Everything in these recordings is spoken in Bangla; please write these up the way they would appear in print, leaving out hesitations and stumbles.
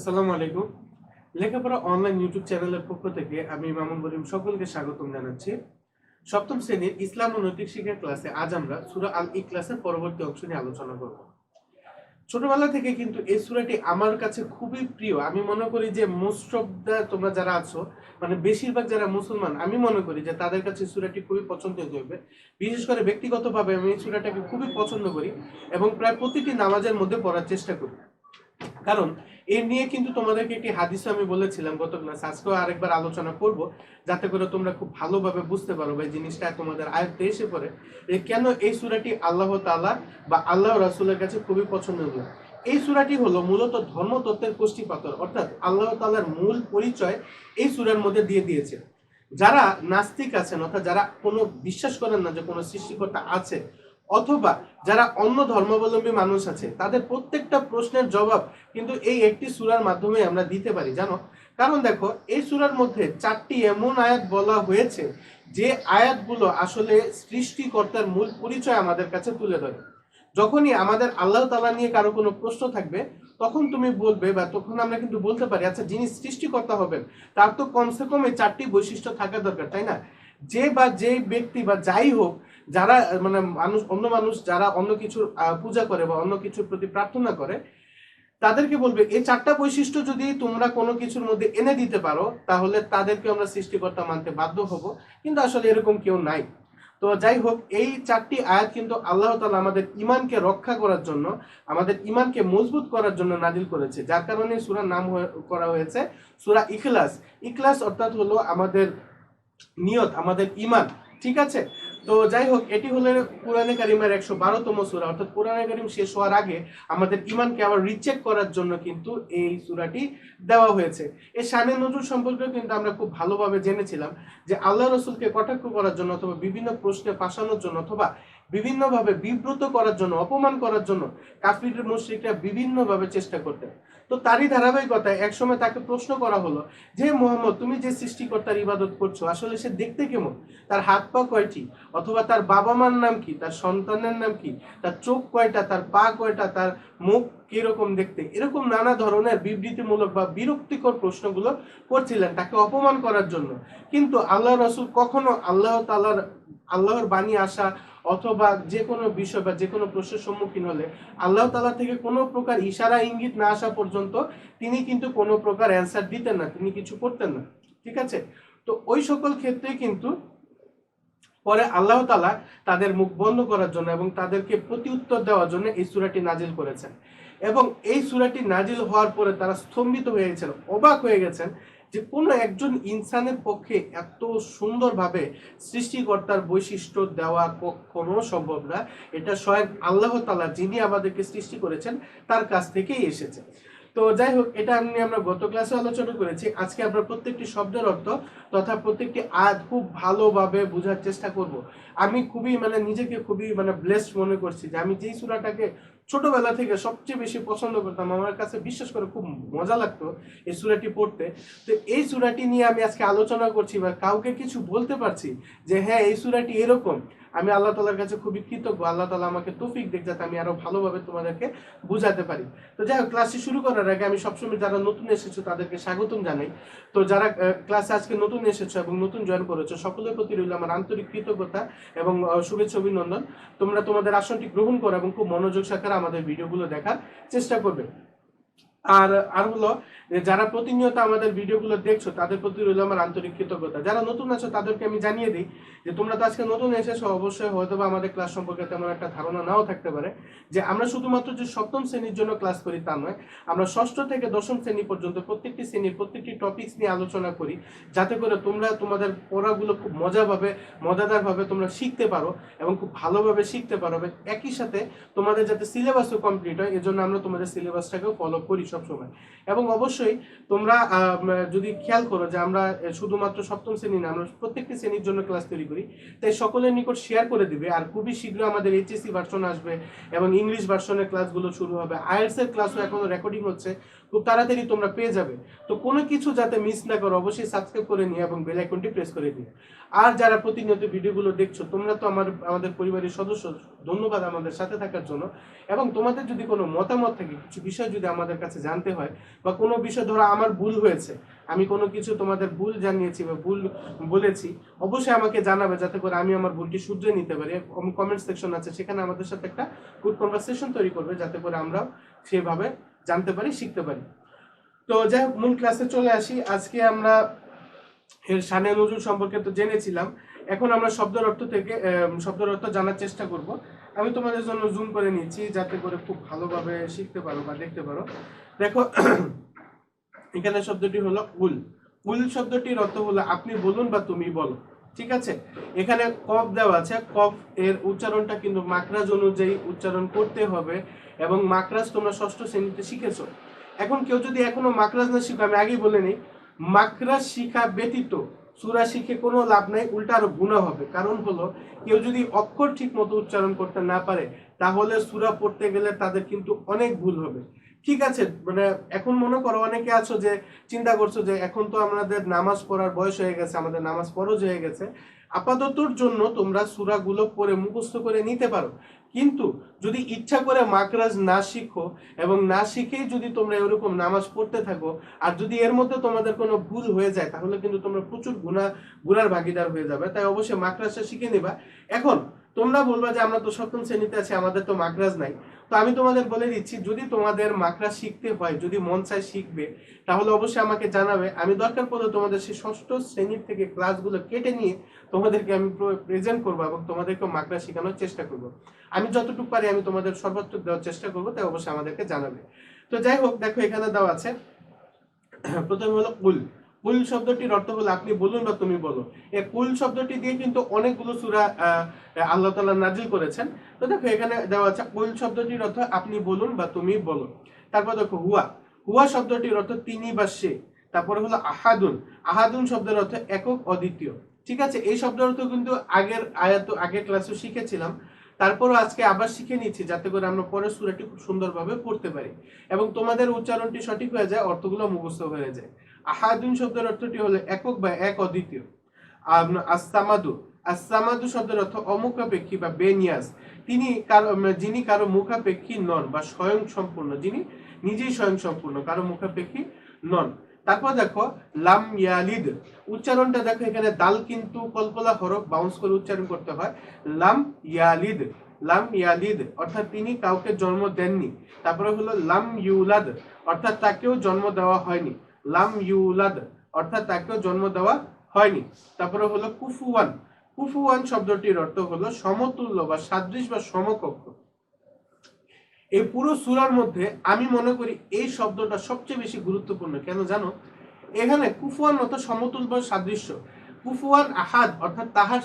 আসসালামু আলাইকুম। লেখাপড়া অনলাইন ইউটিউব চ্যানেলের পক্ষ থেকে আমি মামুন করিম সকলকে স্বাগতম জানাচ্ছি। সপ্তম শ্রেণীর ইসলাম ও নৈতিক শিক্ষা ক্লাসে আজ আমরা সূরা আল ইখলাসের পরবর্তী অংশ নিয়ে আলোচনা করব। ছোটবেলা থেকে কিন্তু এই সূরাটি আমার কাছে খুবই প্রিয়। আমি মনে করি যে মোস্ট অফ দা তোমরা যারা আছো, মানে বেশিরভাগ যারা মুসলমান, আমি মনে করি যে তাদের কাছে সূরাটি খুবই পছন্দের হবে। বিশেষ করে ব্যক্তিগতভাবে আমি এই সূরাটাকে খুবই পছন্দ করি এবং প্রায় প্রতিটি নামাজের মধ্যে পড়ার চেষ্টা করি। কারণ এর নিয়ে কিন্তু তোমাদেরকে একটি হাদিসও আমি বলেছিলাম গত ক্লাসে, আজকেও আরেকবার আলোচনা করব, যাতে করে তোমরা খুব ভালোভাবে বুঝতে পারো বা এই জিনিসটা তোমাদের আয়ত্তে এসে পড়ে যে কেন এই সূরাটি আল্লাহ তাআলা বা আল্লাহ রাসূলের কাছে খুবই পছন্দনীয়। এই সূরাটি হলো মূলত ধর্মতত্ত্বের কোষ্ঠীপাতর, অর্থাৎ আল্লাহ তাআলার মূল পরিচয় এই সূরার মধ্যে দিয়ে দিয়েছে। যারা নাস্তিক আছেন, অর্থাৎ যারা কোনো বিশ্বাস করেন না যে কোনো সৃষ্টিকর্তা আছে, অথবা যারা অন্য ধর্মাবলম্বী মানুষ আছে, তাদের প্রত্যেকটা প্রশ্নের জবাব কিন্তু এই একটি সূরার মাধ্যমে আমরা দিতে পারি, জানো? কারণ দেখো, এই সূরার মধ্যে 4টি এমন আয়াত বলা হয়েছে যে আয়াতগুলো আসলে সৃষ্টিকর্তার মূল পরিচয় আমাদের কাছে তুলে ধরে। যখনই আমাদের আল্লাহ তাআলা নিয়ে কারো কোনো প্রশ্ন থাকবে, তখন তুমি বলবে বা তখন আমরা কিন্তু বলতে পারি, আচ্ছা, যিনি সৃষ্টিকর্তা হবেন তার তো কমসে কম এই 4টি বৈশিষ্ট্য থাকা দরকার, তাই না? যে বা যেই ব্যক্তি বা যাই হোক, যারা মানে অন্য মানুষ যারা অন্য কিছুর পূজা করে বা অন্য কিছুর প্রতি প্রার্থনা করে, তাদেরকে বলবে এই 4টা বৈশিষ্ট্য যদি তোমরা কোনো কিছুর মধ্যে এনে দিতে পারো, তাহলে তাদেরকে আমরা সৃষ্টিকর্তা মানতে বাধ্য হব। কিন্তু আসলে এরকম কেউ নাই। তো যাই হোক, এই 4টি আয়াত কিন্তু আল্লাহ তাআলা আমাদের ঈমানকে রক্ষা করার জন্য, আমাদের ঈমানকে মজবুত করার জন্য নাজিল করেছে, যার কারণে সূরার নাম করা হয়েছে সূরা ইখলাস। ইখলাস অর্থাৎ হলো আমাদের নিয়ত, আমাদের ঈমান, ঠিক আছে? তো যাই হোক, এটি হলো কোরআনে কারিমের 112তম সূরা, অর্থাৎ কোরআনে কারিম শেষ হওয়ার আগে আমাদের ঈমানকে আবার রিচেক করার জন্য কিন্তু এই সূরাটি দেওয়া হয়েছে। এই শানে নজুল সম্পর্কেও কিন্তু আমরা খুব ভালোভাবে জেনেছিলাম যে আল্লাহ রাসূলকে কটাক্ষ করার জন্য, অথবা বিভিন্ন প্রশ্নে ফাঁসানোর জন্য, অথবা বিভিন্নভাবে বিব্রত করার জন্য, অপমান করার জন্য কাফির মুশরিকরা বিভিন্নভাবে চেষ্টা করতেন। তো তারই ধারাবাহিকতায় একসময় তাকে প্রশ্ন করা হলো যে মুহাম্মদ, তুমি যে সৃষ্টিকর্তার ইবাদত করছো, আসলে সে দেখতে কেমন? তার হাত পা কয়টি? অথবা তার বাবা মার নাম কি? তার সন্তানের নাম কি? তার চোখ কয়টা? তার পা কয়টা? তার মুখ কিরকম দেখতে? এরকম নানা ধরনের বিবৃতিমূলক বা বিরক্তিকর প্রশ্নগুলো করছিলেন তাকে অপমান করার জন্য। কিন্তু আল্লাহ রাসূল কখনো আল্লাহর বাণী আসা অথবা যে কোনো বিষয় বা যে কোনো প্রশ্নের সম্মুখীন হলে আল্লাহ তাআলা থেকে কোনো প্রকার ইশারা ইঙ্গিত না আসা পর্যন্ত তিনি কিন্তু কোনো প্রকার অ্যান্সার দিতেন না, তিনি কিছু করতেন না, ঠিক আছে? তো ওই সকল ক্ষেত্রে কিন্তু পরে আল্লাহ তাআলা তাদের মুখ বন্ধ করার জন্য এবং তাদেরকে প্রতিউত্তর দেওয়ার জন্য এই সূরাটি নাজিল করেছেন। এবং এই সূরাটি নাজিল হওয়ার পরে তারা স্তম্ভিত হয়ে গেছেন, অবাক হয়ে গেছেন যে কোনো একজন ইনসানের পক্ষে এত সুন্দরভাবে সৃষ্টিকর্তার বৈশিষ্ট্য দেওয়া কখনো সম্ভব না। এটা স্বয়ং আল্লাহ তাআলা, যিনি আমাদেরকে সৃষ্টি করেছেন, তার কাছ থেকেই এসেছে। তো যাই হোক, এটা আমরা গত ক্লাসে আলোচনা করেছি। আজকে আমরা প্রত্যেকটি শব্দের অর্থ তথা প্রত্যেকটি আয়াত খুব ভালোভাবে বোঝার চেষ্টা করব। আমি খুবই নিজেকে খুবই ব্লেসড মনে করছি যে আমি যেই সূরাটাকে ছোটবেলা থেকে সবচেয়ে বেশি পছন্দ করতাম, আমার কাছে বিশ্বাস করে খুব মজা লাগতো এই সূরাটি পড়তে। তো এই সূরাটি নিয়ে আমি আজকে আলোচনা করছি বা কাউকে কিছু বলতে পারছি যে হ্যাঁ, এই সূরাটি এরকম। আমি আল্লাহ তাআলার কাছে খুবই কৃতজ্ঞ। আল্লাহ তাআলা আমাকে তৌফিক দেখ যাতে আমি আরো ভালোভাবে তোমাদেরকে বুঝাতে পারি। তো যাই হোক, ক্লাসটি শুরু করার আগে আমি সবসময় যারা নতুন এসেছো তাদেরকে স্বাগতম জানাই। তো যারা ক্লাসে আজকে নতুন এসেছো এবং নতুন জয়েন করেছো, সকলের প্রতি রইল আমার আন্তরিক কৃতজ্ঞতা এবং শুভেচ্ছা অভিনন্দন। তোমরা তোমাদের আসনটি গ্রহণ করো এবং খুব মনোযোগ সহকারে আমাদের ভিডিওগুলো দেখার চেষ্টা করবে। আর হলো, যারা প্রতিনিয়ত আমাদের ভিডিওগুলো দেখছো তাদের প্রতি রইল আমার আন্তরিক কৃতজ্ঞতা। যারা নতুন আছো তাদেরকে আমি জানিয়ে দিই যে তোমরা তো আজকে নতুন এসেছো, অবশ্যই হয়তো বা আমাদের ক্লাস সম্পর্কে তেমন একটা ধারণা নাও থাকতে পারে। যে আমরা শুধুমাত্র যে সপ্তম শ্রেণীর জন্য ক্লাস করি তা নয়, আমরা ষষ্ঠ থেকে দশম শ্রেণী পর্যন্ত প্রত্যেকটি শ্রেণীর প্রত্যেকটি টপিকস নিয়ে আলোচনা করি, যাতে করে তোমরা তোমাদের পড়াগুলো খুব মজাদারভাবে তোমরা শিখতে পারো এবং খুব ভালোভাবে শিখতে পারো। একই সাথে তোমাদের যাতে সিলেবাসও কমপ্লিট হয়, এজন্য আমরা তোমাদের সিলেবাসটাকেও ফলো করি সবসময়। এবং অবশ্যই তোমরা যদি খেয়াল করো যে আমরা শুধুমাত্র সপ্তম শ্রেণী না, আমরা প্রত্যেকটি শ্রেণীর জন্য ক্লাস তৈরি করি, তাই সকলের নিকট শেয়ার করে দিবে। আর খুবই শীঘ্র আমাদের এইচএসসি ভার্সন আসবে এবং ইংলিশ ভার্সনের ক্লাসগুলো শুরু হবে। আইএলটিএস এর ক্লাসও এখনো রেকর্ডিং হচ্ছে, খুব তাড়াতাড়ি তোমরা পেয়ে যাবে। তো কোনো কিছু যাতে মিস না করো, অবশ্যই সাবস্ক্রাইব করে নিও এবং বেল আইকনটি প্রেস করে দিও। আর যারা প্রতিনিয়ত ভিডিওগুলো দেখছো, তোমরা তো আমাদের পরিবারের সদস্য, ধন্যবাদ আমাদের সাথে থাকার জন্য। এবং তোমাদের যদি কোনো মতামত থাকে, কিছু বিষয় যদি আমাদের কাছে জানতে হয়, বা কোনো বিষয় ধরো আমার ভুল হয়েছে, আমি কোনো কিছু তোমাদের ভুল জানিয়েছি বা ভুল বলেছি, অবশ্যই আমাকে জানাবে, যাতে করে আমি আমার ভুলটি শুধরে নিতে পারি। কমেন্ট সেকশন আছে, সেখানে আমাদের সাথে একটা গুড কনভারসেশন তৈরি করবে, যাতে করে আমরা সেভাবে জানতে পারি, শিখতে পারি। তো যাই হোক, মূল ক্লাসে চলে আসি। আজকে আমরা এর শানে নজরুল সম্পর্কে তো জেনেছিলাম, এখন আমরা শব্দের অর্থ থেকে শব্দের অর্থ জানার চেষ্টা করব। আমি তোমাদের জন্য জুম করে নিচ্ছি, যাতে করে খুব ভালোভাবে শিখতে পারো বা দেখতে পারো। দেখো, এখানে শব্দটি হলো উল। উল শব্দটির অর্থ হলো আপনি বলুন বা তুমি বলো। ঠিক আছে, এখানে কফ দেওয়া আছে, কফ এর উচ্চারণটা কিন্তু মাখরাজ অনুযায়ী উচ্চারণ করতে হবে, এবং মাখরাজ তোমরা ষষ্ঠ শ্রেণীতে শিখেছো। এখন কেউ যদি এখনো মাখরাজ না শিখো, আমি আগেই বলে নিই, মাখরাজ শিখা ব্যতীত সূরা শিখে কোনো লাভ নাই, উল্টা আরো গুনাহ হবে। কারণ হলো, কেউ যদি অক্ষর ঠিক মতো উচ্চারণ করতে না পারে, তাহলে সূরা পড়তে গেলে তাদের কিন্তু অনেক ভুল হবে। ঠিক আছে, মানে এখন মনে করো অনেকে আছো যে চিন্তা করছো যে এখন তো আমাদের নামাজ পড়ার বয়স হয়ে গেছে, আমাদের নামাজ ফরজ হয়ে গেছে, আপাততর জন্য তোমরা সূরাগুলো পড়ে মুখস্থ করে নিতে পারো। কিন্তু যদি ইচ্ছা করে মাকরাজ না শিখো এবং না শিখেই যদি তোমরা এরকম নামাজ পড়তে থাকো, আর যদি এর মধ্যে তোমাদের কোনো ভুল হয়ে যায়, তাহলে কিন্তু তোমরা প্রচুর গুনার ভাগিদার হয়ে যাবে। তাই অবশ্যই মাকরাজটা শিখে নেবা। এখন তোমরা বলবা যে আমরা তো সপ্তম শ্রেণীতে আছি, আমাদের তো মাকরাজ নাই। তো আমি তোমাদের বলে দিচ্ছি, যদি তোমাদের মাকরাজ শিখতে হয়, যদি মন চায় শিখবে, তাহলে অবশ্যই আমাকে জানাবে। আমি দরকার পড়লে তোমাদের সেই ষষ্ঠ শ্রেণীর থেকে ক্লাসগুলো কেটে নিয়ে তোমাদেরকে আমি প্রেজেন্ট করবো, এবং তোমাদেরকে মাকরাজ শেখানোর চেষ্টা করব। আমি যতটুকু পারি আমি তোমাদের সর্বাত্মক দেওয়ার চেষ্টা করবো, তাই অবশ্যই আমাদেরকে জানাবে। তো যাই হোক, দেখো এখানে দেওয়া আছে, প্রথমে হলো কুল। কুল শব্দটির অর্থ হলো আপনি বলুন বা তুমি বলো। এই কুল শব্দটি দিয়ে কিন্তু অনেকগুলো সূরা আল্লাহ তাআলা নাজিল করেছেন। তো দেখো এখানে দেওয়া আছে, কুল শব্দটির অর্থ আপনি বলুন বা তুমি বলো। তারপর দেখো হুয়া। হুয়া শব্দটির অর্থ তিনি বা সে। তারপরে হলো আহাদুন। আহাদুন শব্দের অর্থ একক, অদ্বিতীয়। ঠিক আছে, এই শব্দের অর্থ কিন্তু আগের ক্লাসে শিখেছিলাম, তারপরও আজকে আবার শিখে নিচ্ছি, যাতে করে আমরা পরের সূরাটি খুব সুন্দরভাবে পড়তে পারি এবং তোমাদের উচ্চারণটি সঠিক হয়ে যায়, অর্থগুলো মুখস্থ হয়ে যায়। আহাদুন শব্দের অর্থটি হলো একক বা এক, অদ্বিতীয়। আস-সামাদু। আস-সামাদু শব্দের অর্থ অমুখাপেক্ষী বা বেনিয়াজ। যিনি কারো মুখাপেক্ষী নন বা স্বয়ং সম্পূর্ণ, যিনি নিজেই স্বয়ং সম্পূর্ণ, কারো মুখাপেক্ষী নন। তারপর দেখো লাম ইয়ালিদ। উচ্চারণটা দেখো, এখানে দাল কিন্তু কলকলা হরফ, বাউন্স করে উচ্চারণ করতে হয়। লাম ইয়ালিদ। লাম ইয়ালিদ অর্থাৎ তিনি কাউকে জন্ম দেননি। তারপরে হলো লাম ইউলাদ, অর্থাৎ তাকেও জন্ম দেওয়া হয়নি। লাম ইউলাদ অর্থাৎ তাকেও জন্ম দেওয়া হয়নি। তারপরে হলো কুফুয়ান। কুফুয়ান শব্দটির অর্থ হলো সমতুল্য বা সাদৃশ বা সমকক্ষ। এই পুরো সূরার মধ্যে আমি মনে করি এই শব্দটা সবচেয়ে বেশি গুরুত্বপূর্ণ। কেন জানো? এখানে কুফুয়ান অর্থাৎ সমতুল বা সাদৃশ্য, কুফুয়ান আহাদ অর্থাৎ তাহার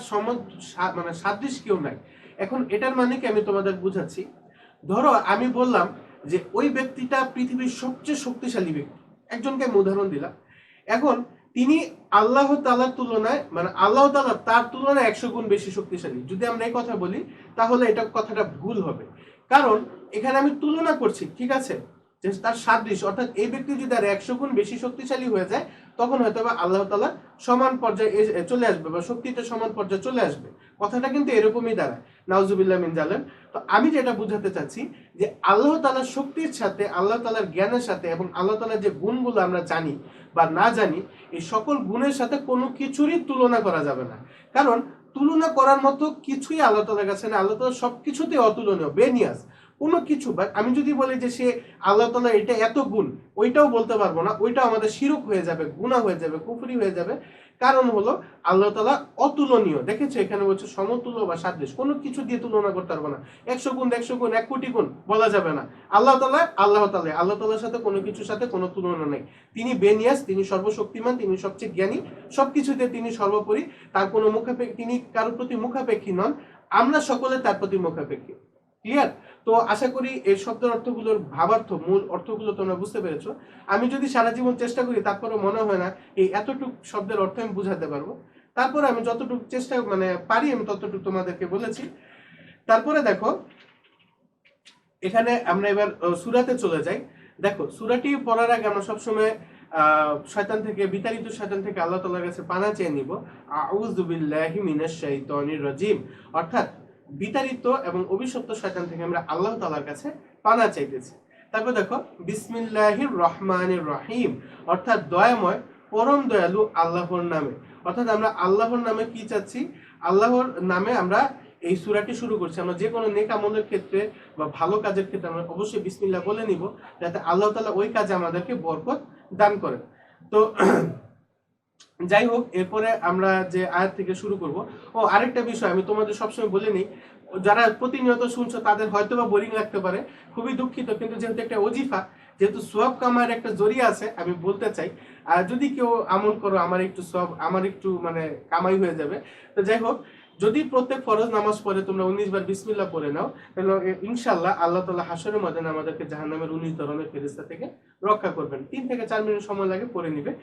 মানে সাদৃশ কেউ নাই। এখন এটার মানে কি আমি তোমাদের বুঝাচ্ছি। ধরো আমি বললাম যে ওই ব্যক্তিটা পৃথিবীর সবচেয়ে শক্তিশালী ব্যক্তি, একজনকে আমি উদাহরণ দিলাম। এখন তিনি আল্লাহ তাআলার তুলনায়, মানে আল্লাহ তাআলা তার তুলনায় 100 গুণ বেশি শক্তিশালী। যদি আমরা এই কথা বলি, তাহলে এটা কথাটা ভুল হবে। কারণ এখানে আমি তুলনা করছি, ঠিক আছে, যে তার সাদৃশ্য, অর্থাৎ এই ব্যক্তি যদি আর 100 গুণ বেশি শক্তিশালী হয়ে যায়, তখন হয়তো বা আল্লাহ তাআলা সমান পর্যায়ে চলে আসবে বা শক্তিতে সমান পর্যায়ে চলে আসবে। কথাটা কিন্তু এরকমই দাঁড়ায়, নাউজুবিল্লাহ মিন জালেম। তো আমি যেটা বুঝাতে চাচ্ছি, যে আল্লাহ তাআলার শক্তির সাথে, আল্লাহ তাআলার জ্ঞানের সাথে এবং আল্লাহ তাআলার যে গুণগুলো আমরা জানি বা না জানি, এই সকল গুণের সাথে কোনো কিছুরই তুলনা করা যাবে না। কারণ তুলনা করার মতো কিছুই আল্লাহ তাআলার কাছে না। আল্লাহ তাআলা সবকিছুতে অতুলনীয়, বেনিয়াজ। কোনো কিছু, আমি যদি বলি যে সে আল্লাহ তাআলা এটা এত গুণ, ওইটাও বলতে পারবো না, ওইটাও আমাদের শিরক হয়ে যাবে, গুনাহ হয়ে যাবে, কুফরি হয়ে যাবে। কারণ হলো আল্লাহ তাআলা অতুলনীয়। দেখেছো এখানে বলছে সমতুল্য বা সাদৃশ, কোনো কিছু দিয়ে তুলনা করতে পারবো না। 100 গুণ, 100 গুণ, 1 কোটি গুণ বলা যাবে না। আল্লাহ তাআলার সাথে কোনো কিছুর সাথে কোনো তুলনা নেই। তিনি বেনিয়াজ, তিনি সর্বশক্তিমান, তিনি সবচেয়ে জ্ঞানী, সবকিছুতে তিনি সর্বোপরি। তার কোনো তিনি কারোর প্রতি মুখাপেক্ষী নন, আমরা সকলে তার প্রতি মুখাপেক্ষী। ক্লিয়ার? তো আশা করি এই শব্দের অর্থগুলোর ভাবার্থ, মূল অর্থগুলো তোমরা বুঝতে পেরেছো। আমি যদি সারা জীবন চেষ্টা করি, তারপরে মনে হয় না এই এতটুকু শব্দের অর্থ আমি বুঝাতে পারবো। তারপরে আমি যতটুকু চেষ্টা পারি আমি ততটুকু তোমাদেরকে বলেছি। তারপরে দেখো এখানে আমরা এবার সূরাতে চলে যাই। দেখো সূরাটি পড়ার আগে আমরা সবসময় শয়তান থেকে, বিতাড়িত শয়তান থেকে আল্লাহ তাআলার কাছে পানা চেয়ে নিব। আউযু বিল্লাহি মিনাশ শাইতানির রাজিম, অর্থাৎ বিতাড়িত এবং অভিশপ্ত শয়তান থেকে আমরা আল্লাহ তাআলার কাছে পানা চাইতেছি। তারপর দেখো বিসমিল্লাহির রহমানির রহিম, অর্থাৎ দয়াময় পরম দয়ালু আল্লাহর নামে। অর্থাৎ আমরা আল্লাহর নামে কি চাচ্ছি, আল্লাহর নামে আমরা এই সূরাটি শুরু করছি। আমরা যে কোনো নেক আমলের ক্ষেত্রে বা ভালো কাজের ক্ষেত্রে আমরা অবশ্যই বিসমিল্লাহ বলে নিব, যাতে আল্লাহ তাআলা ওই কাজে আমাদেরকে বরকত দান করেন। তো যাই হোক, এরপরে আমরা যে আয়াত থেকে শুরু করব। ও আরেকটা বিষয় আমি তোমাদের সবসময় বলে নিই, যারা প্রতিনিয়ত শুনছো তাদের হয়তো বা বোরিং লাগতে পারে, খুবই দুঃখিত, কিন্তু যেহেতু একটা ওজিফা, যেহেতু সোয়াব কামার একটা জরিয়া আছে, আমি বলতে চাই। আর যদি কেউ আমল করো, আমার একটু সোয়াব, আমার একটু মানে কামাই হয়ে যাবে। তো যাই হোক, যদি প্রত্যেক ফরজ নামাজ পড়ে তোমরা 19 বার বিসমিল্লাহ পড়ে নাও, তাহলে ইনশাআল্লাহ আল্লাহ তাআলা হাশরের ময়দানে আমাদেরকে জাহান্নামের 19 ধরনের ফেরেশতা থেকে রক্ষা করবেন। 3 থেকে 4 মিনিট সময় লাগে, পড়ে নিবে।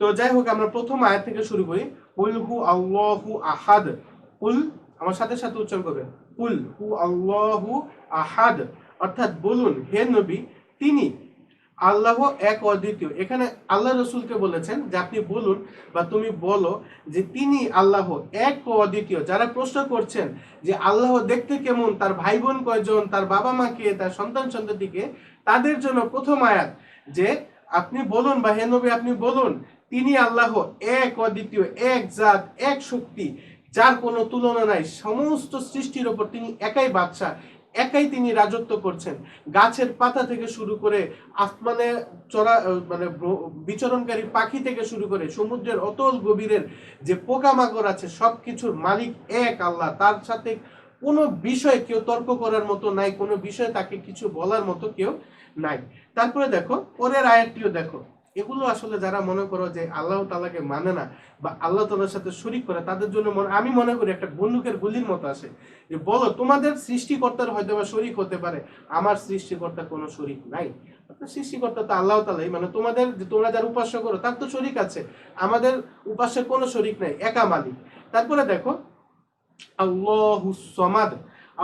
তো যাই হোক, আমরা প্রথম আয়াত থেকে শুরু করি। কুল হু আল্লাহু আহাদ। কুল, আমার সাথে সাথে উচ্চারণ করবেন, কুল হু আল্লাহু আহাদ, অর্থাৎ বলুন হে নবী, তিনি আল্লাহ এক অদ্বিতীয়। এখানে আল্লাহ রসুলকে বলেছেন যে আপনি বলুন বা তুমি বলো যে তিনি আল্লাহ এক অদ্বিতীয়। যারা প্রশ্ন করছেন যে আল্লাহ দেখতে কেমন, তার ভাই বোন কয়জন, তার বাবা মাকে, তার সন্তান সন্ততিকে, তাদের জন্য প্রথম আয়াত যে আপনি বলুন বা হে নবী আপনি বলুন তিনি আল্লাহ এক অদ্বিতীয়, এক জাত, এক শক্তি, যার কোনো তুলনা নাই। সমস্ত সৃষ্টির ওপর তিনি একাই বাদশা, একাই তিনি রাজত্ব করছেন। গাছের পাতা থেকে শুরু করে আসমানে চড়া মানে বিচরণকারী পাখি থেকে শুরু করে সমুদ্রের অতল গভীরের যে পোকামাকড় আছে, সবকিছুর মালিক এক আল্লাহ। তার সাথে কোনো বিষয়ে কেউ তর্ক করার মতো নাই, কোনো বিষয়ে তাকে কিছু বলার মতো কেউ নাই। তারপরে দেখো পরের আয়াতটিও দেখো। এগুলো আসলে যারা মনে করো যে আল্লাহ তাআলাকে মানে না বা আল্লাহ তাআলার সাথে শরীক করে, তাদের জন্য আমি মনে করি একটা বন্দুকের গুলির মতো আসে, যে বলো তোমাদের সৃষ্টিকর্তার হয়তো বা শরীক হতে পারে, আমার সৃষ্টিকর্তার কোনো শরীক নাই। সৃষ্টিকর্তা তো আল্লাহ তাআলাই, মানে তোমাদের তোমরা যারা উপাস্য করো তার তো শরীক আছে, আমাদের উপাস্যের কোনো শরীক নাই, একা মালিক। তারপরে দেখো আল্লাহুস সামাদ।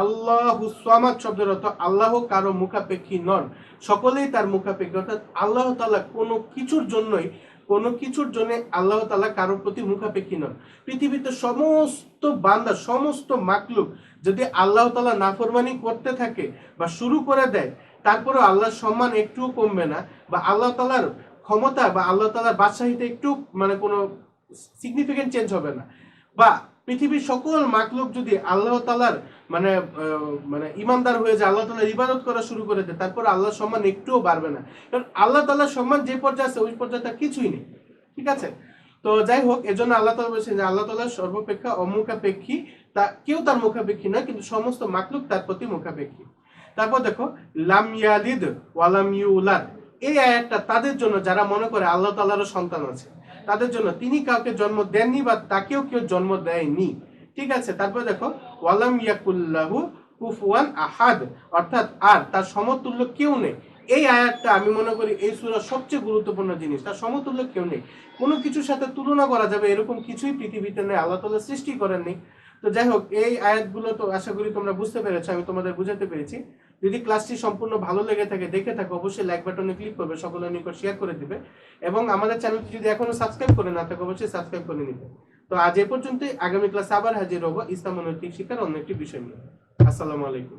আল্লাহুস সামাদ শব্দের অর্থ আল্লাহ কারো মুখাপেক্ষী নন, সকলেই তার মুখাপেক্ষী। অর্থাৎ আল্লাহ তাআলা কোনো কিছুর জন্য আল্লাহ তাআলা কারোর প্রতি মুখাপেক্ষী নন। পৃথিবীতে সমস্ত বান্দা, সমস্ত মাখলুক যদি আল্লাহ তাআলা নাফরমানি করতে থাকে বা শুরু করে দেয়, তারপরে আল্লাহর সম্মান একটুও কমবে না, বা আল্লাহ তাআলার ক্ষমতা বা আল্লাহ তাআলার বাদশাহীতে একটু মানে কোনো সিগনিফিকেন্ট চেঞ্জ হবে না। বা পৃথিবীর সকল মাখলুক যদি আল্লাহ তাআলার মানে মানে ইমানদার হয়ে যায়, আল্লাহ তাআলার ইবাদত করা শুরু করে দেয়, তারপর আল্লাহর সম্মান একটুও বাড়বে না। কারণ আল্লাহ তাআলার সম্মান যে পর্যায়ে আছে ওই পর্যায়ে তার কিছুই নেই। ঠিক আছে? তো যাই হোক, এজন্য আল্লাহ তাআলা বলেছেন যে আল্লাহ তাআলা সর্বাপেক্ষা অমুখাপেক্ষী, তা কেউ তার মুখাপেক্ষী নয়, কিন্তু সমস্ত মাখলুক তার প্রতি মুখাপেক্ষী। তারপর দেখো লাম ইয়ালিদ ওয়া লাম ইউলাদ। এই আয়াতটা তাদের জন্য যারা মনে করে আল্লাহ তাআলারও সন্তান আছে, তাদের জন্য। তিনি কাউকে জন্ম দেননি বা তাকেও কেউ জন্ম দেয়নি। ঠিক আছে? তারপর দেখো ওয়ালাম ইয়াকুল্লাহু কুফুয়ান আহাদ, অর্থাৎ আর তার সমতুল্য কেউ নেই। এই আয়াতটা আমি মনে করি এই সূরার সবচেয়ে গুরুত্বপূর্ণ জিনিস। তার সমতুল্য কেউ নেই, কোনো কিছুর সাথে তুলনা করা যাবে এরকম কিছুই পৃথিবীতে নেই, আল্লাহ তাআলা সৃষ্টি করেননি। তো যাই হোক, এই আয়াতগুলো তো আশা করি তোমরা বুঝতে পেরেছো, আমি তোমাদের বুঝাতে পেরেছি। যদি ক্লাসটি সম্পূর্ণ ভালো লেগে থাকে, দেখে থাকো, অবশ্যই লাইক বাটনে ক্লিক করবে, সকলের নিকট শেয়ার করে দিবে, এবং আমাদের চ্যানেলটি যদি এখনো সাবস্ক্রাইব করে না থাকে অবশ্যই সাবস্ক্রাইব করে নিবে। তো আজ এ পর্যন্তই। আগামী ক্লাসে আবার হাজির হবো ইসলাম ও নৈতিক শিক্ষার অন্য একটি বিষয় নিয়ে। আসসালামু আলাইকুম।